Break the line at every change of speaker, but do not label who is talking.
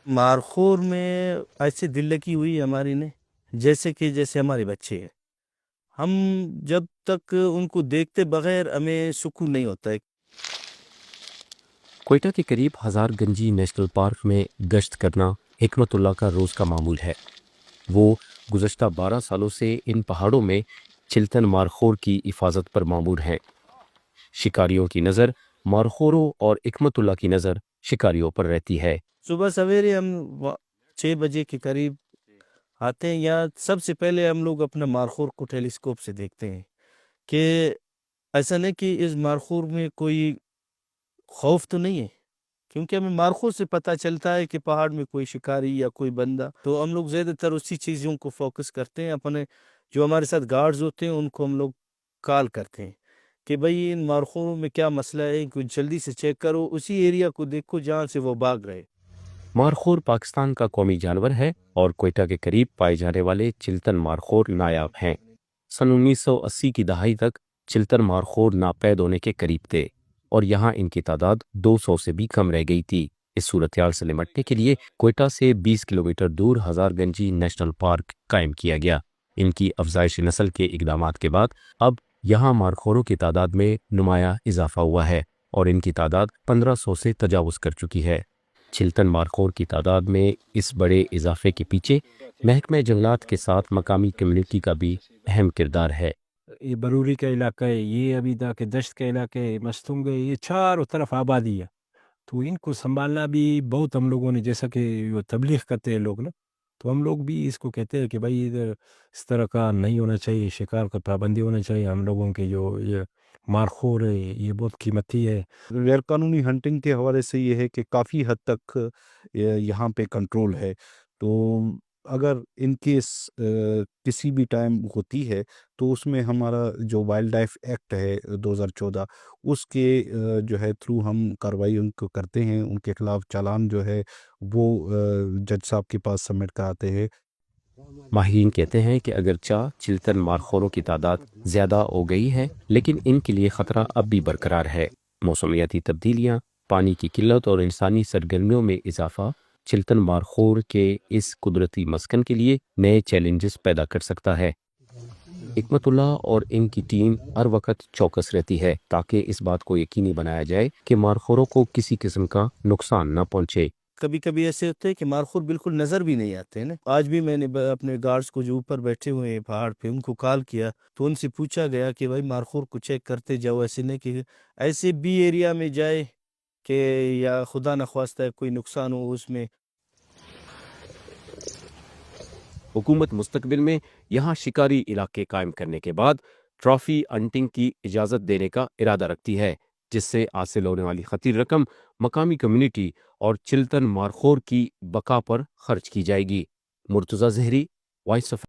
مارخور میں ایسے دل لگی ہوئی ہماری نے، جیسے ہمارے بچے ہیں۔ ہم جب تک ان کو دیکھتے بغیر ہمیں سکون نہیں ہوتا ہے۔
کوئٹہ کے قریب ہزار گنجی نیشنل پارک میں گشت کرنا حکمت اللہ کا روز کا معمول ہے۔ وہ گزشتہ 12 سالوں سے ان پہاڑوں میں چلتن مارخور کی حفاظت پر مامور ہیں۔ شکاریوں کی نظر مارخوروں اور حکمت اللہ کی نظر شکاریوں پر رہتی ہے۔
صبح سویرے ہم 6 بجے کے قریب آتے ہیں، یا سب سے پہلے ہم لوگ اپنا مارخور کو ٹیلیسکوپ سے دیکھتے ہیں کہ ایسا نہیں کہ اس مارخور میں کوئی خوف تو نہیں ہے، کیونکہ ہمیں مارخور سے پتہ چلتا ہے کہ پہاڑ میں کوئی شکاری یا کوئی بندہ، تو ہم لوگ زیادہ تر اسی چیزوں کو فوکس کرتے ہیں۔ اپنے جو ہمارے ساتھ گارڈز ہوتے ہیں ان کو ہم لوگ کال کرتے ہیں کہ بھئی ان مارخوروں میں کیا مسئلہ ہے، کچھ جلدی سے چیک کرو، اسی ایریا کو دیکھو جہاں سے وہ بھاگ رہے۔
مارخور پاکستان کا قومی جانور ہے اور کوئٹہ کے قریب پائے جانے والے چلتن مارخور نایاب ہیں۔ سن 1980 کی دہائی تک چلتن مارخور ناپید ہونے کے قریب تھے اور یہاں ان کی تعداد 200 سے بھی کم رہ گئی تھی۔ اس صورتحال سے نمٹنے کے لیے کوئٹہ سے 20 کلومیٹر دور ہزار گنجی نیشنل پارک قائم کیا گیا۔ ان کی افزائش نسل کے اقدامات کے بعد اب یہاں مارخوروں کی تعداد میں نمایاں اضافہ ہوا ہے اور ان کی تعداد 1500 سے تجاوز کر چکی ہے۔ چلتن مارخور کی تعداد میں اس بڑے اضافے کے پیچھے محکمہ جنگلات کے ساتھ مقامی کمیونٹی کا بھی اہم کردار ہے۔
یہ بروری کا علاقہ ہے، یہ ابھی دا کے دشت کا علاقہ ہے، مستونگ ہے، یہ چاروں طرف آبادی ہے، تو ان کو سنبھالنا بھی بہت ہم لوگوں نے، جیسا کہ وہ تبلیغ کرتے ہیں لوگ نا، تو ہم لوگ بھی اس کو کہتے ہیں کہ بھائی ادھر اس طرح کا نہیں ہونا چاہیے، شکار کا پابندی ہونا چاہیے۔ ہم لوگوں کے جو یہ مارخور ہے یہ بہت قیمتی ہے۔
غیر قانونی ہنٹنگ کے حوالے سے یہ ہے کہ کافی حد تک یہاں پہ کنٹرول ہے، تو اگر ان کیس کسی بھی ٹائم ہوتی ہے تو اس میں ہمارا جو وائلڈ لائف ایکٹ ہے 2014 اس کے جو ہے تھرو ہم کارروائی ان کو کرتے ہیں، ان کے خلاف چالان جو ہے وہ جج صاحب کے پاس سبمٹ کراتے ہیں۔
ماہرین کہتے ہیں کہ اگرچہ چلتن مارخوروں کی تعداد زیادہ ہو گئی ہے لیکن ان کے لیے خطرہ اب بھی برقرار ہے۔ موسمیاتی تبدیلیاں، پانی کی قلت اور انسانی سرگرمیوں میں اضافہ چلتن مارخور کے اس قدرتی مسکن کے لیے نئے چیلنجز پیدا کر سکتا ہے۔ حکمت اللہ اور ان کی ٹیم ہر وقت چوکس رہتی ہے تاکہ اس بات کو یقینی بنایا جائے کہ مارخوروں کو کسی قسم کا نقصان نہ پہنچے۔
کبھی کبھی ایسے ہوتے ہیں کہ مارخور بالکل نظر بھی نہیں آتے ہیں نا۔ آج بھی میں نے اپنے گارڈز کو جو اوپر بیٹھے ہوئے ہیں پہاڑ پہ ان کو کال کیا تو ان سے پوچھا گیا کہ بھائی مارخور کو چیک کرتے جاؤ، ایسے نہیں کہ ایسے بی ایریا میں جائے کہ یا خدا نخواستہ کوئی نقصان ہو اس میں۔
حکومت مستقبل میں یہاں شکاری علاقے قائم کرنے کے بعد ٹرافی ہنٹنگ کی اجازت دینے کا ارادہ رکھتی ہے، جس سے حاصل ہونے والی خطیر رقم مقامی کمیونٹی اور چلتن مارخور کی بقا پر خرچ کی جائے گی۔ مرتضی زہری، وائس آف